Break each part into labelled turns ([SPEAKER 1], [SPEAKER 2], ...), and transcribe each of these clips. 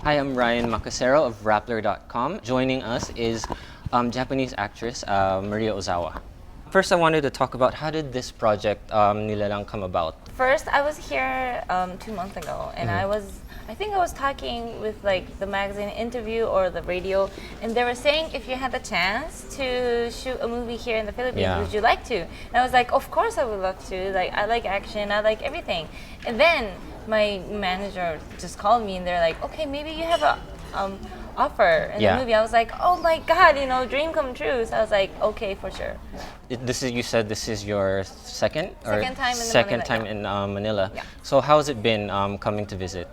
[SPEAKER 1] Hi, I'm Ryan Makasero of Rappler.com. Joining us is Japanese actress Maria Ozawa. First, I wanted to talk about how did this project Nilalang come about?
[SPEAKER 2] First, I was here 2 months ago, and I think I was talking with like the magazine interview or the radio, and they were saying if you had the chance to shoot a movie here in the Philippines,
[SPEAKER 1] Yeah.
[SPEAKER 2] would you like to? And I was like, of course I would love to. Like I like action, I like everything. And then my manager just called me, and they're like, okay, maybe you have a offer in
[SPEAKER 1] Yeah.
[SPEAKER 2] the movie. I was like, oh my god, dream come true. So I was like, okay, for sure.
[SPEAKER 1] This is, you said this is your second
[SPEAKER 2] Second time in
[SPEAKER 1] second
[SPEAKER 2] Manila,
[SPEAKER 1] time
[SPEAKER 2] yeah.
[SPEAKER 1] in Manila.
[SPEAKER 2] Yeah.
[SPEAKER 1] So how has it been coming to visit?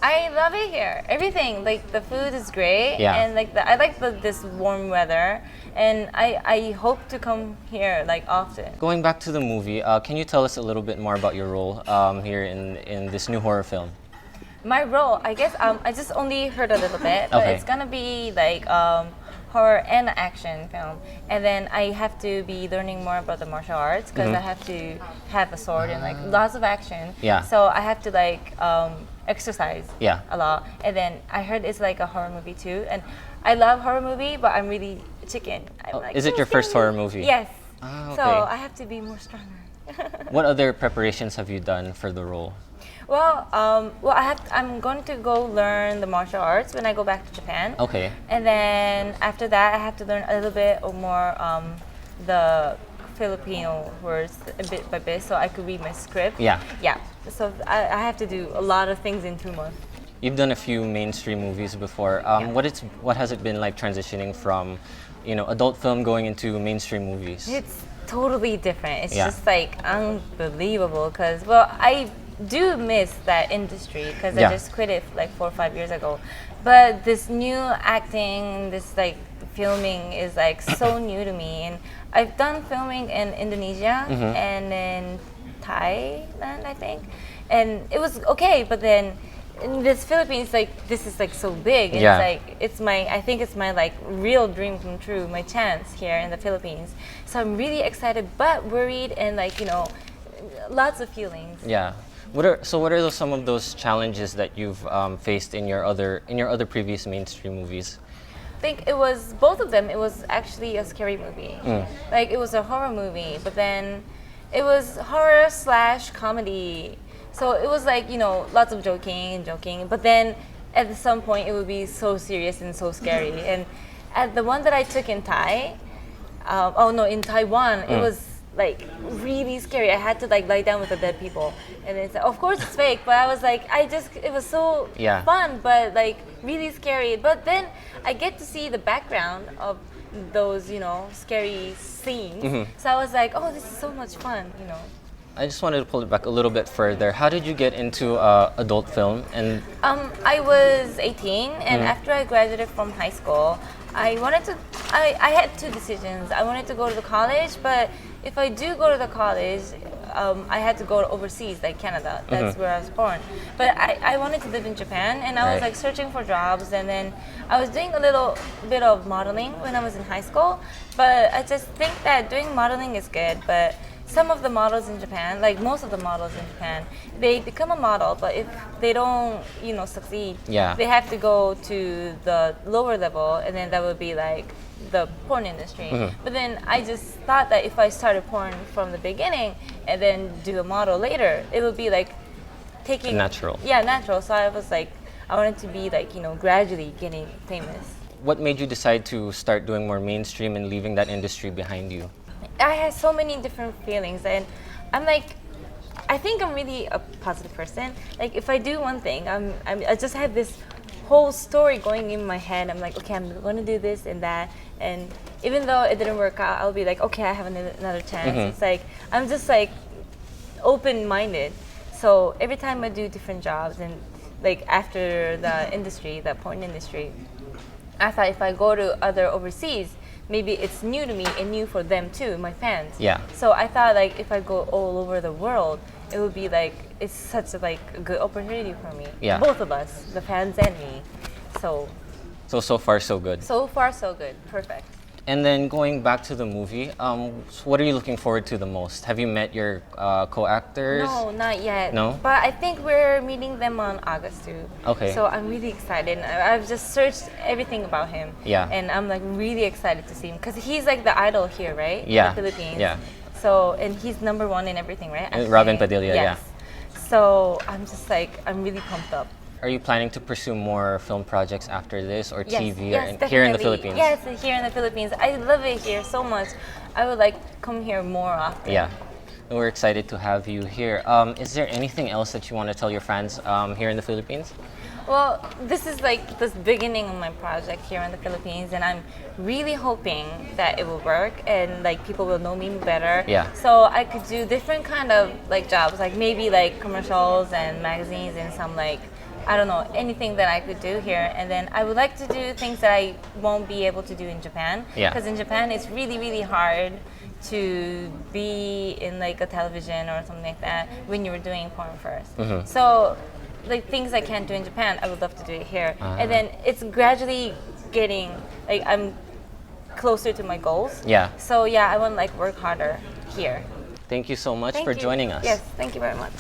[SPEAKER 2] I love it here. Everything, like the food is great,
[SPEAKER 1] Yeah.
[SPEAKER 2] and like I like this warm weather, and I hope to come here like often.
[SPEAKER 1] Going back to the movie, can you tell us a little bit more about your role here in this new horror film?
[SPEAKER 2] My role, I guess, I just only heard a little bit, but
[SPEAKER 1] Okay.
[SPEAKER 2] it's gonna be like horror and action film, and then I have to be learning more about the martial arts because I have to have a sword and like lots of action.
[SPEAKER 1] Yeah.
[SPEAKER 2] So I have to like exercise.
[SPEAKER 1] Yeah.
[SPEAKER 2] A lot, and then I heard it's like a horror movie too, and I love horror movie, but I'm really chicken. I'm like,
[SPEAKER 1] Is it your first horror movie?
[SPEAKER 2] Yes.
[SPEAKER 1] Ah,
[SPEAKER 2] So
[SPEAKER 1] okay.
[SPEAKER 2] I have to be more stronger.
[SPEAKER 1] What other preparations have you done for the role?
[SPEAKER 2] Well, I'm going to go learn the martial arts when I go back to Japan.
[SPEAKER 1] Okay.
[SPEAKER 2] And then after that, I have to learn a little bit or more the Filipino words a bit by bit, so I could read my script.
[SPEAKER 1] Yeah.
[SPEAKER 2] Yeah. So I have to do a lot of things in 2 months.
[SPEAKER 1] You've done a few mainstream movies before. What has it been like transitioning from, adult film going into mainstream movies?
[SPEAKER 2] It's totally different. It's
[SPEAKER 1] Yeah.
[SPEAKER 2] just like unbelievable because, well, I do miss that industry because
[SPEAKER 1] Yeah.
[SPEAKER 2] I just quit it like 4 or 5 years ago. But this new acting, this like filming is like so new to me. And I've done filming in Indonesia and in Thailand, I think. And it was okay, but then in this Philippines, like this is like so big, and
[SPEAKER 1] Yeah.
[SPEAKER 2] I think it's my like real dream come true, my chance here in the Philippines. So I'm really excited, but worried, and like lots of feelings.
[SPEAKER 1] Yeah. What are some of those challenges that you've faced in your other previous mainstream movies?
[SPEAKER 2] I think it was both of them. It was actually a scary movie. Like it was a horror movie, but then it was horror slash comedy. So it was like lots of joking, but then at some point it would be so serious and so scary. And at the one that I took in in Taiwan, it was like really scary. I had to like lie down with the dead people, and it's of course it's fake, but I was like, it was so
[SPEAKER 1] Yeah.
[SPEAKER 2] fun, but like really scary. But then I get to see the background of those scary scenes. So I was like, oh, this is so much fun.
[SPEAKER 1] I just wanted to pull it back a little bit further. How did you get into adult film? And
[SPEAKER 2] I was 18, and after I graduated from high school, I had two decisions. I wanted to go to the college, but if I do go to the college, I had to go overseas, like Canada. That's where I was born. But I wanted to live in Japan, and I was
[SPEAKER 1] Right.
[SPEAKER 2] like searching for jobs, and then I was doing a little bit of modeling when I was in high school. But I just think that doing modeling is good, but some of the models in Japan, like most of the models in Japan, they become a model, but if they don't, succeed,
[SPEAKER 1] Yeah.
[SPEAKER 2] they have to go to the lower level, and then that would be like the porn industry. But then I just thought that if I started porn from the beginning and then do a model later, it would be like taking
[SPEAKER 1] Natural.
[SPEAKER 2] Yeah, natural. So I was like, I wanted to be like gradually getting famous.
[SPEAKER 1] what made you decide to start doing more mainstream and leaving that industry behind you?
[SPEAKER 2] I had so many different feelings, and I'm like, I think I'm really a positive person. Like if I do one thing, I just have this whole story going in my head. I'm like, okay, I'm going to do this and that, and even though it didn't work out, I'll be like, okay, I have another chance. It's like I'm just like open-minded. So every time I do different jobs, and like after the industry, the porn industry, I thought if I go to other overseas, maybe it's new to me and new for them too, my fans.
[SPEAKER 1] Yeah.
[SPEAKER 2] So I thought like if I go all over the world, it would be like it's such a good opportunity for me.
[SPEAKER 1] Yeah.
[SPEAKER 2] Both of us, the fans and me. So
[SPEAKER 1] So far so good.
[SPEAKER 2] so far so good, perfect.
[SPEAKER 1] And then going back to the movie, what are you looking forward to the most? Have you met your co-actors?
[SPEAKER 2] No, not yet.
[SPEAKER 1] No?
[SPEAKER 2] But I think we're meeting them on August too.
[SPEAKER 1] Okay.
[SPEAKER 2] So I'm really excited. I've just searched everything about him.
[SPEAKER 1] Yeah.
[SPEAKER 2] And I'm like really excited to see him because he's like the idol here, right?
[SPEAKER 1] Yeah.
[SPEAKER 2] In the Philippines.
[SPEAKER 1] Yeah.
[SPEAKER 2] So, and he's number one in everything, right?
[SPEAKER 1] Robin Padilla,
[SPEAKER 2] yes. So I'm just like, I'm really pumped up.
[SPEAKER 1] Are you planning to pursue more film projects after this, or
[SPEAKER 2] Yes,
[SPEAKER 1] TV,
[SPEAKER 2] yes,
[SPEAKER 1] or here in the
[SPEAKER 2] definitely.
[SPEAKER 1] Philippines?
[SPEAKER 2] Yes, here in the Philippines. I love it here so much. I would like come here more often.
[SPEAKER 1] Yeah. We're excited to have you here. Is there anything else that you want to tell your fans here in the Philippines?
[SPEAKER 2] Well, this is like the beginning of my project here in the Philippines, and I'm really hoping that it will work and like people will know me better.
[SPEAKER 1] Yeah.
[SPEAKER 2] So I could do different kind of like jobs, like maybe like commercials and magazines and some like I don't know anything that I could do here, and then I would like to do things that I won't be able to do in Japan.
[SPEAKER 1] Yeah.
[SPEAKER 2] Because in Japan it's really hard to be in like a television or something like that when you were doing porn 1st. So like things I can't do in Japan, I would love to do it here. And then it's gradually getting like I'm closer to my goals.
[SPEAKER 1] Yeah.
[SPEAKER 2] So yeah, I want to like work harder here.
[SPEAKER 1] Thank you so much
[SPEAKER 2] Thank
[SPEAKER 1] for
[SPEAKER 2] you.
[SPEAKER 1] joining us.
[SPEAKER 2] Yes, thank you very much.